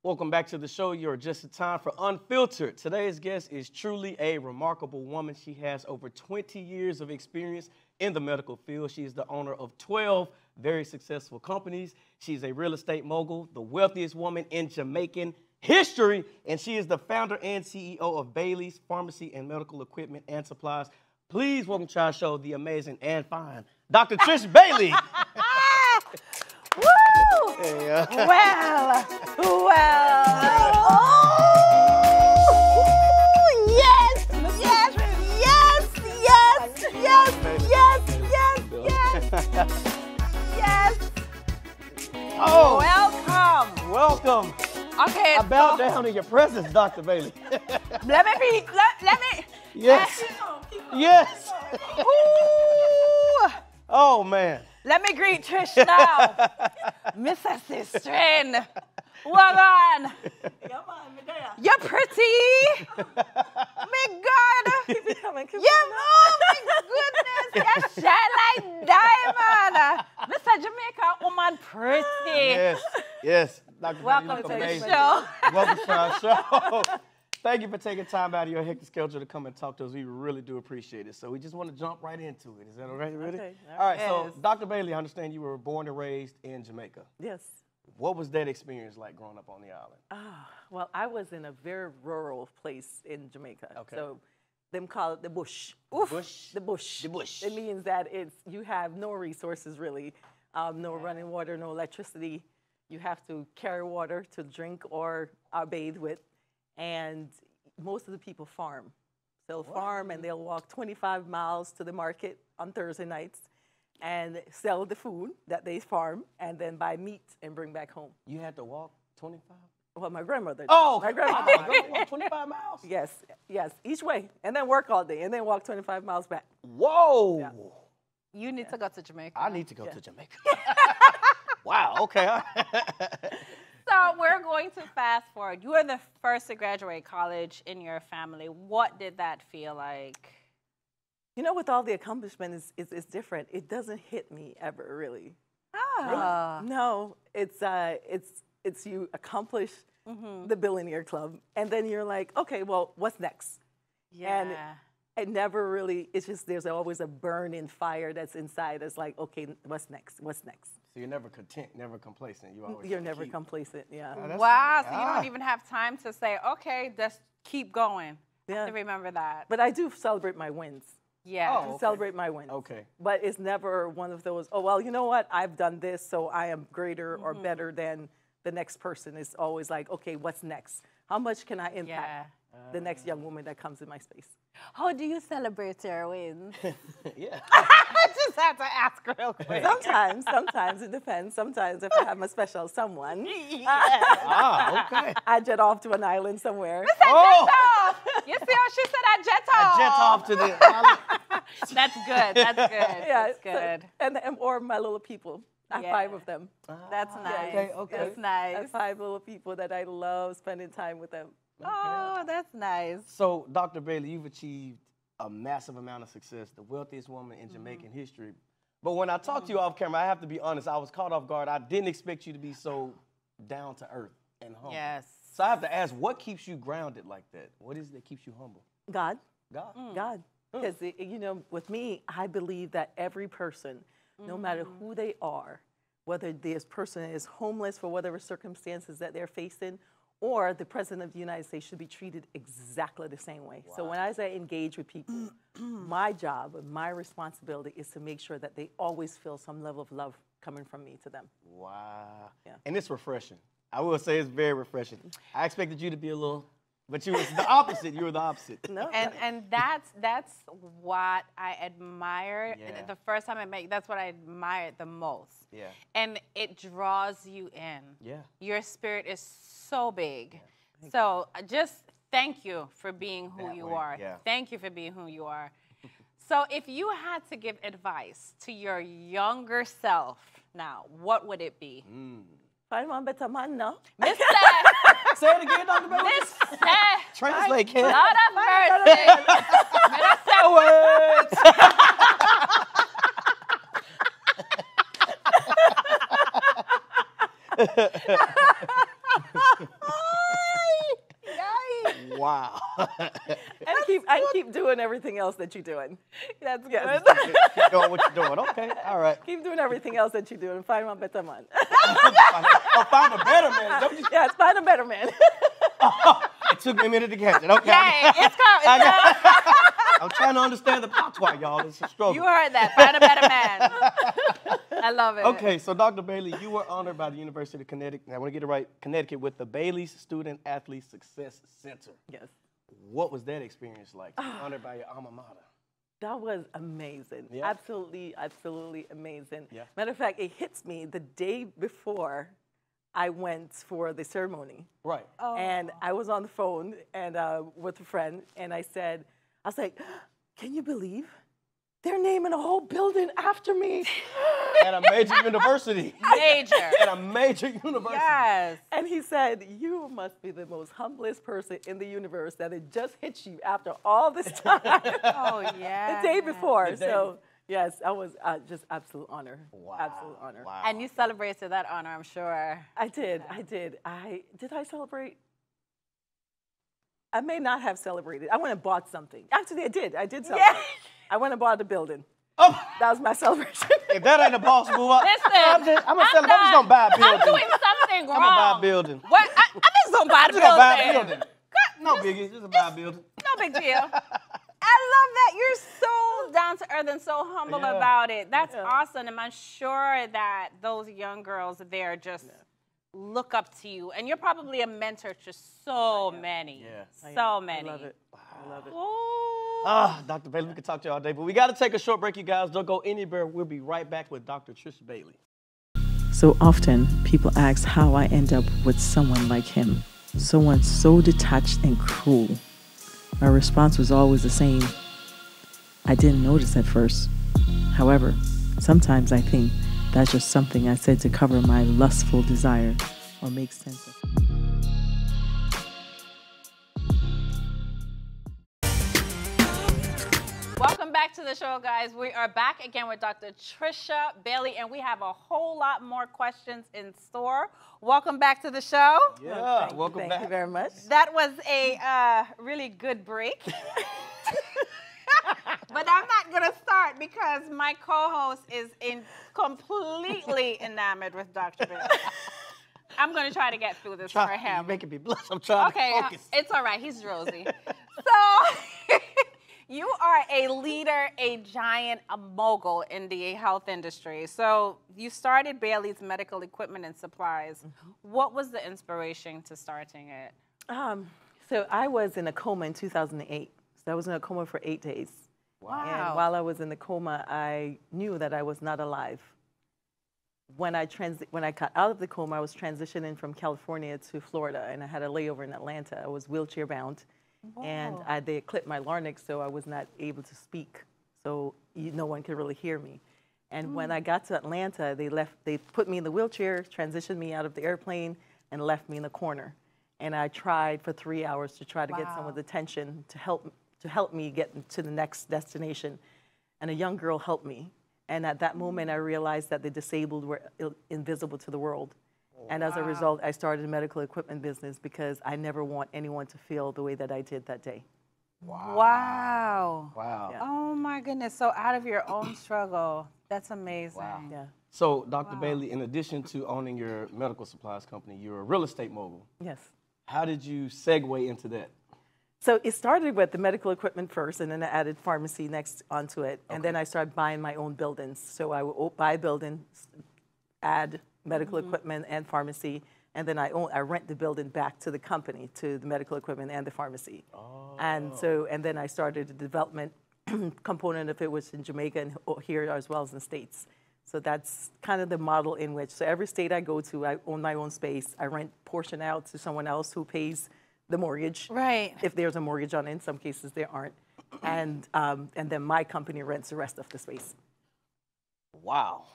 Welcome back to the show. You're just in time for Unfiltered. Today's guest is truly a remarkable woman. She has over 20 years of experience in the medical field. She is the owner of 12 very successful companies. She's a real estate mogul, the wealthiest woman in Jamaican history, and she is the founder and CEO of Bailey's Pharmacy and Medical Equipment and Supplies. Please welcome to our show the amazing and fine Dr. Trisha Bailey. Woo! Hey, Well. Oh, yes, yes. Oh, Welcome. welcome. Okay. I bow down in your presence, Dr. Bailey. Let me. Yes. Yes. Ooh. Oh, man. Let me greet Trish now. Miss Assistant. Well on. You're pretty. My God. Keep it coming. Oh my goodness. You shine like diamond. Mr. Jamaica woman pretty. Yes. Dr. Welcome Bailey, to you look the amazing. show. Welcome to our show. Thank you for taking time out of your hectic schedule to come and talk to us. We really do appreciate it. So we just want to jump right into it. Is that all right? Ready? Okay. All right. Yes. So, Dr. Bailey, I understand you were born and raised in Jamaica. Yes. What was that experience like growing up on the island? Well, I was in a very rural place in Jamaica. Okay. So them call it the bush. Bush? The bush. The bush. It means that you have no resources really, no running water, no electricity. You have to carry water to drink or bathe with, and most of the people farm. They'll farm and they'll walk 25 miles to the market on Thursday nights and sell the food that they farm and then buy meat and bring back home. You had to walk 25? Well, my grandmother did. Oh, My grandmother did. walk 25 miles? Yes, each way. And then work all day and then walk 25 miles back. Whoa. Yeah. You need to go to Jamaica. I need to go to Jamaica. Wow, okay. So we're going to fast forward. You were the first to graduate college in your family. What did that feel like? You know, with all the accomplishment, it's different. It doesn't hit me ever, really. Ah. No, it's you accomplish the billionaire club, and then you're like, okay, well, what's next? Yeah. And it never really, it's just there's always a burning fire that's inside. It's like, okay, what's next? What's next? So you're never content, never complacent. You're never complacent, yeah. Wow, so you don't even have time to say, okay, just keep going. I Yeah. have to remember that. But I do celebrate my wins. Yeah. Oh, okay. Celebrate my wins. Okay. But it's never one of those, oh, well, you know what? I've done this, so I am greater or better than the next person. It's always like, okay, what's next? How much can I impact the next young woman that comes in my space? How do you celebrate your wins? Yeah. I just had to ask real quick. Sometimes it depends. Sometimes if I have a special someone, Okay. I jet off to an island somewhere. Oh, You see how she said I jet off? I jet off to the That's good. That's good. Yeah, That's good. Or my little people. I have 5 of them. That's nice. okay. That's I nice. have 5 little people that I love spending time with them. Oh, that's nice. So, Dr. Bailey, you've achieved a massive amount of success, the wealthiest woman in Jamaican history. But when I talked to you off camera, I have to be honest, I was caught off guard. I didn't expect you to be so down to earth and humble. Yes. So I have to ask, what keeps you grounded like that? What is it that keeps you humble? God. God. Because, you know, with me, I believe that every person, no matter who they are, whether this person is homeless for whatever circumstances that they're facing, or the president of the United States should be treated exactly the same way. Wow. So when I engage with people, my job and my responsibility is to make sure that they always feel some level of love coming from me to them. Wow. Yeah. And it's refreshing. I will say it's very refreshing. I expected you to be a little, but you were the opposite. You were the opposite. No. And that's what I admire. Yeah. The first time I met you, that's what I admired the most. Yeah. And it draws you in. Yeah. Your spirit is so big. Yeah. So just thank you for being who you are. Yeah. Thank you for being who you are. So if you had to give advice to your younger self now, what would it be? Find one better man now. Mr. Say it again, Dr. Bailey. Mr. Translate, Ken. Lord of mercy. Mr. Words. Wow. And keep doing everything else that you're doing. That's Yes. good. Keep doing what you're doing. Okay, all right. Keep doing everything else that you're doing. Find one better man. Find a better man. Don't you? Yes, find a better man. It took me a minute to catch it. Okay. Hey, it's coming. I'm trying to understand the patois, y'all. It's a struggle. You heard that. Find a better man. I love it. Okay, so Dr. Bailey, you were honored by the University of Connecticut. I want to get it right, Connecticut, with the Bailey Student Athlete Success Center. Yes. What was that experience like? Honored by your alma mater. That was amazing. Yeah. Absolutely, absolutely amazing. Yeah. Matter of fact, it hits me the day before I went for the ceremony. Right. Oh. And I was on the phone and with a friend, and I was like, can you believe they're naming a whole building after me? At a major university. Major. At a major university. Yes. And he said, you must be the most humblest person in the universe that it just hit you after all this time. Oh, yeah. The day before. The day So, yes, I was just absolute honor. Wow. Absolute honor. Wow. And you celebrated that honor, I'm sure. I did. Did I celebrate? I may not have celebrated. I went and bought something. Actually, I did. I did celebrate. Yeah. I went and bought a building. Oh, That was my celebration. if that ain't a boss move up, Listen, I'm just gonna buy a building. I'm doing something wrong. I'm gonna buy a building. What? I'm just gonna buy I'm the just gonna buy a building. building. No biggie, just buy a building. No big deal. I love that you're so down to earth and so humble Yeah. about it. That's Yeah. awesome. And I'm sure that those young girls there just look up to you. And you're probably a mentor to so many. Yeah. So many. I love it. I love it. Ooh. Dr. Bailey, we could talk to you all day, but we got to take a short break, you guys. Don't go anywhere. We'll be right back with Dr. Trisha Bailey. So often, people ask how I end up with someone like him, someone so detached and cruel. My response was always the same. I didn't notice at first. However, sometimes I think that's just something I said to cover my lustful desire or make sense of it. Welcome back to the show, guys. We are back again with Dr. Trisha Bailey, and we have a whole lot more questions in store. Welcome back to the show. Yeah, welcome Thank back. you very much. That was a really good break. But I'm not going to start because my co-host is completely enamored with Dr. Bailey. I'm going to try to get through this for You're him. making me blush. I'm trying Okay, to focus. it's all right. He's rosy. So you are a leader, a giant, a mogul in the health industry. So you started Bailey's Medical Equipment and Supplies. What was the inspiration to starting it? So I was in a coma in 2008. So I was in a coma for 8 days. Wow. And while I was in the coma, I knew that I was not alive. When I got out of the coma, I was transitioning from California to Florida, and I had a layover in Atlanta. I was wheelchair bound, and they clipped my larynx, so I was not able to speak. So no one could really hear me. And when I got to Atlanta, they put me in the wheelchair, transitioned me out of the airplane, and left me in the corner. And I tried for 3 hours to try to get someone's attention to help me get to the next destination. And a young girl helped me. And at that moment, I realized that the disabled were invisible to the world. And as a result, I started a medical equipment business because I never want anyone to feel the way that I did that day. Wow. Wow. Yeah. Oh, my goodness. So out of your own struggle. That's amazing. Wow. Yeah. So, Dr. Bailey, in addition to owning your medical supplies company, you're a real estate mogul. Yes. How did you segue into that? So it started with the medical equipment first, and then I added pharmacy next onto it. And then I started buying my own buildings. So I would buy a building, add medical equipment and pharmacy, and then I rent the building back to the company, to the medical equipment and the pharmacy. And then I started the development component of it, was in Jamaica and here as well as in the States. So that's kind of the model in which, so every state I go to, I own my own space. I rent portion out to someone else who pays the mortgage. Right. If there's a mortgage on it, in some cases there aren't. And then my company rents the rest of the space. Wow.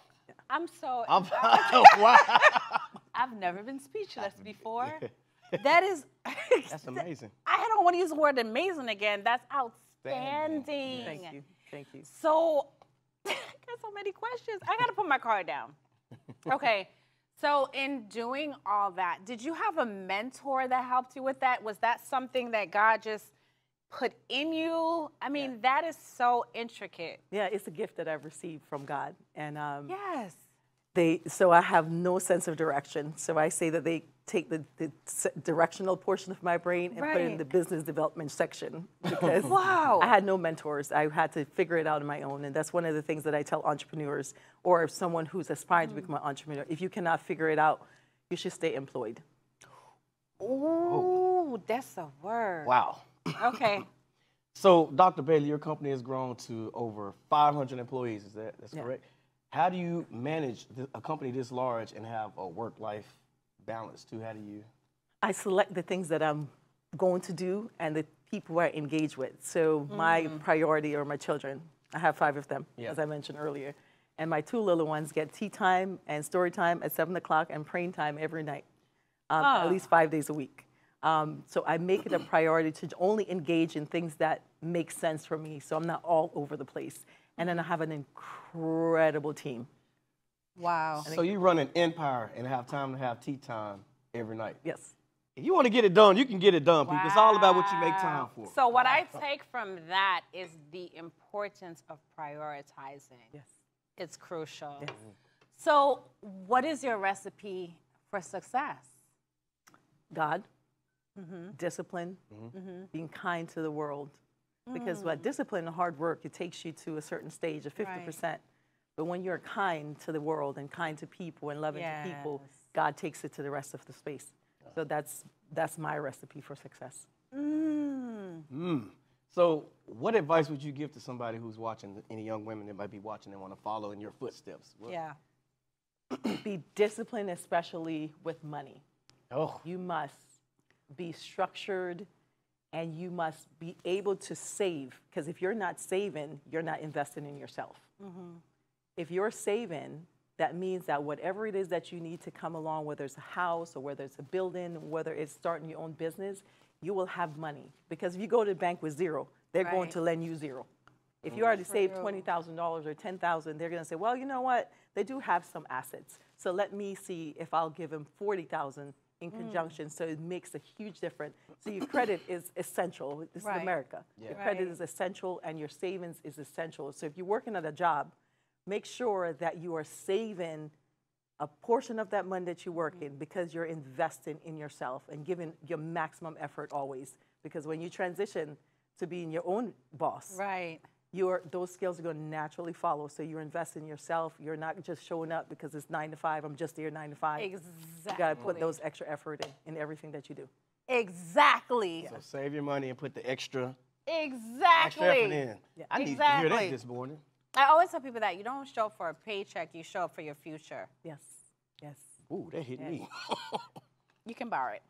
I'm so Wow. I've never been speechless before. That is That's amazing. I don't want to use the word amazing again. That's outstanding. Thank you. Thank you. So I got so many questions. I gotta put my card down. Okay. So in doing all that, did you have a mentor that helped you with that? Was that something that God just put in you? I mean, that is so intricate. Yeah, it's a gift that I've received from God. And Yes. so I have no sense of direction. So I say that they take the directional portion of my brain and put it in the business development section, because Wow. I had no mentors. I had to figure it out on my own. And that's one of the things that I tell entrepreneurs, or someone who's aspiring to become an entrepreneur. If you cannot figure it out, you should stay employed. Ooh, that's a word. Wow. Okay. So, Dr. Bailey, your company has grown to over 500 employees. That's correct? How do you manage a company this large and have a work-life balance too? How do you? I select the things that I'm going to do and the people I engage with. So my priority are my children. I have 5 of them, as I mentioned earlier. And my 2 little ones get tea time and story time at 7 o'clock and praying time every night, at least 5 days a week. So I make it a priority to only engage in things that make sense for me, so I'm not all over the place. And then I have an incredible team. Wow. So you run an empire and have time to have tea time every night. Yes. If you want to get it done, you can get it done, people. It's all about what you make time for. So what I take from that is the importance of prioritizing. Yes. It's crucial. Yes. So what is your recipe for success? God, discipline, being kind to the world. Because discipline and hard work, it takes you to a certain stage of 50%. But when you're kind to the world and kind to people and loving to people, God takes it to the rest of the space. So that's my recipe for success. So what advice would you give to somebody who's watching, any young women that might be watching and want to follow in your footsteps? Be disciplined, especially with money. Oh. You must be structured, and you must be able to save, because if you're not saving, you're not investing in yourself. If you're saving, that means that whatever it is that you need to come along, whether it's a house or whether it's a building, whether it's starting your own business, you will have money. Because if you go to the bank with 0, they're going to lend you 0. If you already saved $20,000 or $10,000, they're going to say, well, you know what? They do have some assets. So let me see if I'll give them $40,000 in conjunction. So it makes a huge difference. So your credit is essential. This is America. Your credit is essential and your savings is essential. So if you're working at a job, make sure that you are saving a portion of that money that you work in, because you're investing in yourself and giving your maximum effort always. Because when you transition to being your own boss, those skills are going to naturally follow. So you're investing in yourself. You're not just showing up because it's 9 to 5. I'm just there 9 to 5. Exactly. You got to put those extra effort in everything that you do. Exactly. So save your money and put the extra Exactly. effort in. I need to hear that this morning. I always tell people that you don't show up for a paycheck, you show up for your future. Yes. Yes. Ooh, that hit me. You can borrow it.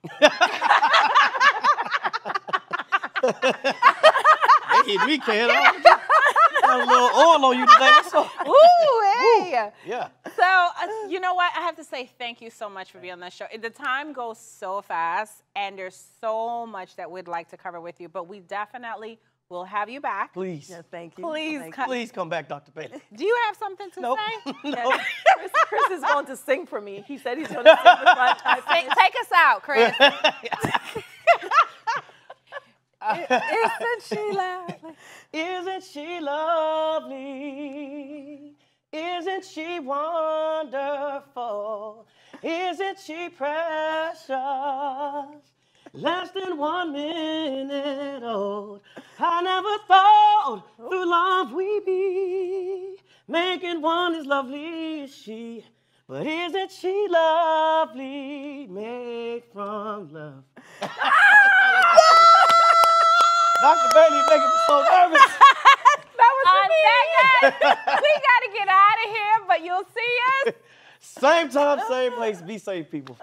That hit me, Ken. Got a little oil on you today. Ooh, hey. Yeah. So, you know what? I have to say thank you so much for being on the show. The time goes so fast, and there's so much that we'd like to cover with you, but we definitely will have you back. Please. Yeah, thank you. Please come back, Dr. Bailey. Do you have something to say? Yeah, Chris is going to sing for me. He said he's going to sing before I finish. Take us out, Chris. Isn't she lovely? Isn't she lovely? Isn't she wonderful? Isn't she precious? Less than 1 minute old. I never thought through love we'd be making one as lovely as she. But isn't she lovely, made from love? Dr. Bailey, you're making me so nervous. That was we got to get out of here, but you'll see us. Same time, same place. Be safe, people.